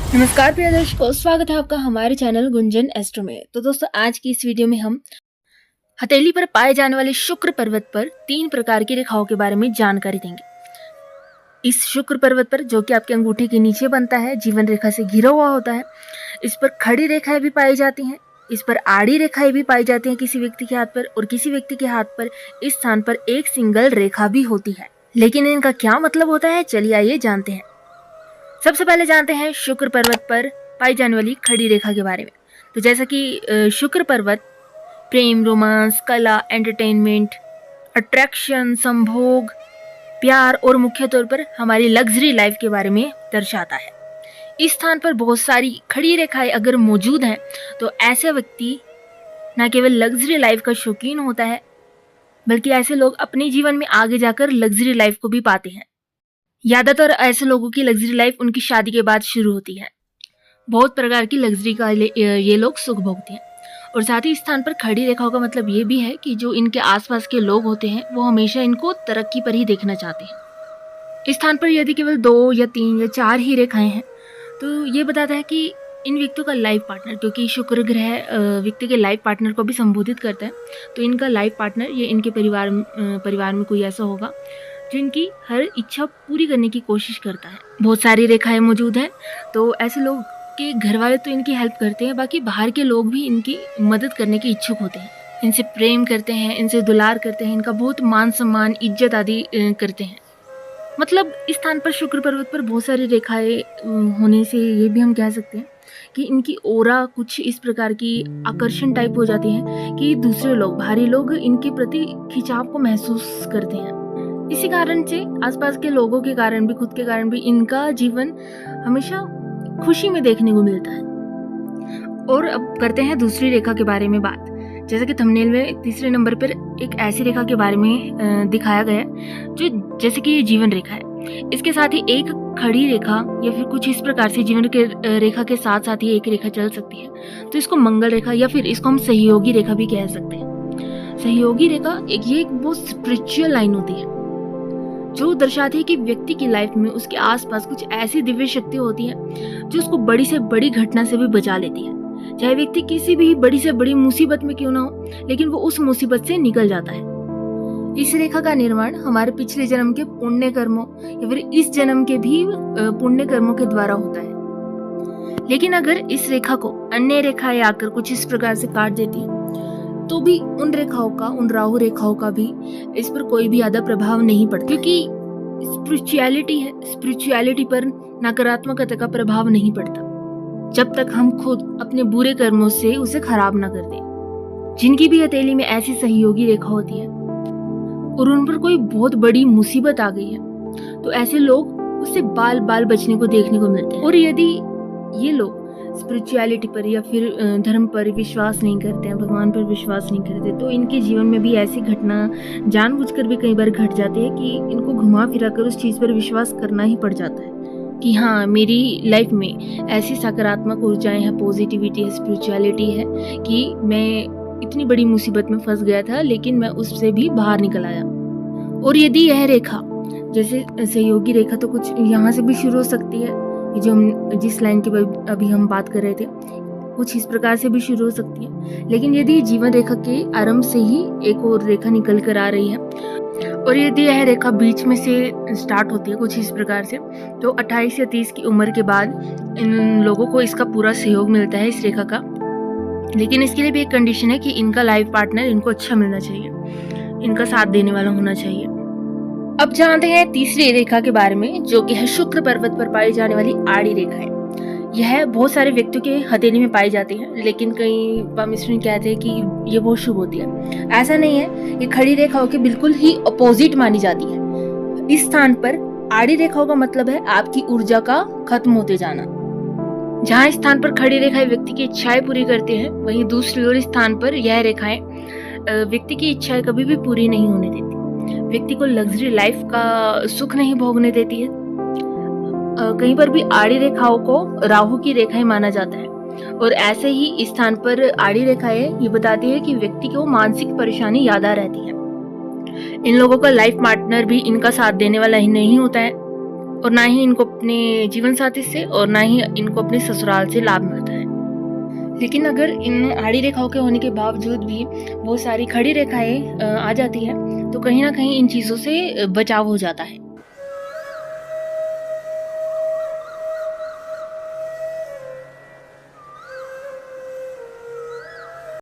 नमस्कार प्रिय दर्शकों, स्वागत है आपका हमारे चैनल गुंजन एस्ट्रो में। तो दोस्तों, आज की इस वीडियो में हम हथेली पर पाए जाने वाले शुक्र पर्वत पर 3 प्रकार की रेखाओं के बारे में जानकारी देंगे। इस शुक्र पर्वत पर, जो कि आपके अंगूठे के नीचे बनता है, जीवन रेखा से घिरा हुआ होता है। इस पर खड़ी रेखाएं भी पाई जाती हैं, इस पर आड़ी रेखाएं भी पाई जाती हैं किसी व्यक्ति के हाथ पर, और किसी व्यक्ति के हाथ पर इस स्थान पर एक सिंगल रेखा भी होती है। लेकिन इनका क्या मतलब होता है, चलिए आइए जानते हैं। सबसे पहले जानते हैं शुक्र पर्वत पर पाई जाने वाली खड़ी रेखा के बारे में। तो जैसा कि शुक्र पर्वत प्रेम, रोमांस, कला, एंटरटेनमेंट, अट्रैक्शन, संभोग, प्यार और मुख्य तौर पर हमारी लग्जरी लाइफ के बारे में दर्शाता है। इस स्थान पर बहुत सारी खड़ी रेखाएं अगर मौजूद हैं तो ऐसा व्यक्ति न केवल लग्जरी लाइफ का शौकीन होता है, बल्कि ऐसे लोग अपने जीवन में आगे जाकर लग्जरी लाइफ को भी पाते हैं। ज्यादातर ऐसे लोगों की लग्जरी लाइफ उनकी शादी के बाद शुरू होती है। बहुत प्रकार की लग्जरी का ये लोग सुख भोगते हैं। और साथ ही इस स्थान पर खड़ी रेखाओं का मतलब ये भी है कि जो इनके आसपास के लोग होते हैं वो हमेशा इनको तरक्की पर ही देखना चाहते हैं। इस स्थान पर यदि केवल 2 या 3 या 4 ही रेखाएं हैं तो ये बताता है कि इन व्यक्तियों का लाइफ पार्टनर, क्योंकि शुक्र ग्रह व्यक्ति के लाइफ पार्टनर को भी संबोधित करता है, तो इनका लाइफ पार्टनर ये इनके परिवार में कोई ऐसा होगा जो इनकी हर इच्छा पूरी करने की कोशिश करता है। बहुत सारी रेखाएं मौजूद हैं, तो ऐसे लोग के घर वाले तो इनकी हेल्प करते हैं, बाकी बाहर के लोग भी इनकी मदद करने के इच्छुक होते हैं, इनसे प्रेम करते हैं, इनसे दुलार करते हैं, इनका बहुत मान सम्मान, इज्जत आदि करते हैं। मतलब इस स्थान पर शुक्र पर्वत पर बहुत सारी रेखाएं होने से ये भी हम कह सकते हैं कि इनकी ओरा कुछ इस प्रकार की आकर्षण टाइप हो जाती है कि दूसरे लोग, बाहरी लोग इनके प्रति खिंचाव को महसूस करते हैं। इसी कारण से आसपास के लोगों के कारण भी, खुद के कारण भी इनका जीवन हमेशा खुशी में देखने को मिलता है। और अब करते हैं दूसरी रेखा के बारे में बात। जैसा कि थंबनेल में तीसरे नंबर पर एक ऐसी रेखा के बारे में दिखाया गया है जो जैसे कि ये जीवन रेखा है। इसके साथ ही एक खड़ी रेखा या फिर कुछ इस प्रकार से जीवन के रेखा के साथ साथ ही एक रेखा चल सकती है, तो इसको मंगल रेखा या फिर इसको हम सहयोगी रेखा भी कह सकते हैं। सहयोगी रेखा एक बहुत स्पिरिचुअल लाइन होती है जो दर्शाती है कि व्यक्ति की लाइफ में उसके आसपास कुछ ऐसी दिव्य शक्ति होती है जो उसको बड़ी से बड़ी घटना से भी बचा लेती है। चाहे व्यक्ति किसी भी बड़ी से बड़ी मुसीबत में क्यों ना हो, लेकिन वो उस मुसीबत से निकल जाता है। इस रेखा का निर्माण हमारे पिछले जन्म के पुण्य कर्मों या फिर इस जन्म के भी पुण्य कर्मों के द्वारा होता है। लेकिन अगर इस रेखा को अन्य रेखाएं आकर कुछ इस प्रकार से काट देती है तो भी उन रेखाओं का, उन राहु रेखाओं का भी इस पर कोई भी ज्यादा प्रभाव नहीं पड़ता, क्योंकि स्पिरिचुअलिटी है, स्पिरिचुअलिटी पर नकारात्मकता का प्रभाव नहीं पड़ता जब तक हम खुद अपने बुरे कर्मों से उसे खराब ना कर दें। जिनकी भी हथेली में ऐसी सहयोगी रेखा होती है और उन पर कोई बहुत बड़ी मुसीबत आ गई है तो ऐसे लोग उससे बाल बाल बचने को देखने को मिलते हैं। और यदि ये लोग स्पिरिचुअलिटी पर या फिर धर्म पर विश्वास नहीं करते हैं, भगवान पर विश्वास नहीं करते, तो इनके जीवन में भी ऐसी घटना जानबूझकर भी कई बार घट जाती है कि इनको घुमा फिरा कर उस चीज पर विश्वास करना ही पड़ जाता है कि हाँ, मेरी लाइफ में ऐसी सकारात्मक ऊर्जाएं हैं, पॉजिटिविटी है, स्पिरिचुअलिटी है कि मैं इतनी बड़ी मुसीबत में फंस गया था लेकिन मैं उससे भी बाहर निकल आया। और यदि यह रेखा जैसे सहयोगी रेखा तो कुछ यहाँ से भी शुरू हो सकती है, जो हम जिस लाइन की अभी हम बात कर रहे थे, कुछ इस प्रकार से भी शुरू हो सकती है। लेकिन यदि जीवन रेखा के आरंभ से ही एक और रेखा निकल कर आ रही है और यदि यह रेखा बीच में से स्टार्ट होती है कुछ इस प्रकार से, तो 28 या 30 की उम्र के बाद इन लोगों को इसका पूरा सहयोग मिलता है इस रेखा का। लेकिन इसके लिए भी एक कंडीशन है कि इनका लाइफ पार्टनर इनको अच्छा मिलना चाहिए, इनका साथ देने वाला होना चाहिए। अब जानते हैं तीसरी रेखा के बारे में, जो कि है शुक्र पर्वत पर पाई जाने वाली आड़ी रेखा है। यह बहुत सारे व्यक्तियों के हथेली में पाई जाती है, लेकिन कई परमेश्वरी कहते हैं कि ये बहुत शुभ होती है। ऐसा नहीं है, ये खड़ी रेखाओं के बिल्कुल ही अपोजिट मानी जाती है। इस स्थान पर आड़ी रेखाओं का मतलब है आपकी ऊर्जा का खत्म होते जाना। जहाँ स्थान पर खड़ी रेखाएं व्यक्ति की इच्छाएं पूरी करती है, वहीं दूसरी ओर स्थान पर यह रेखाएं व्यक्ति की इच्छाएं कभी भी पूरी नहीं होने देती, व्यक्ति को लग्जरी लाइफ का सुख नहीं भोगने देती है। कहीं पर भी आड़ी रेखाओं को राहु की रेखाएं माना जाता है, और ऐसे ही इस स्थान पर आड़ी रेखाएं ये बताती है कि व्यक्ति को मानसिक परेशानी ज्यादा रहती है। इन लोगों का लाइफ पार्टनर भी इनका साथ देने वाला ही नहीं होता है, और ना ही इनको अपने जीवन साथी से और ना ही इनको अपने ससुराल से लाभ मिलता है। लेकिन अगर इन आड़ी रेखाओं के होने के बावजूद भी बहुत सारी खड़ी रेखाएं आ जाती है, तो कहीं ना कहीं इन चीज़ों से बचाव हो जाता है।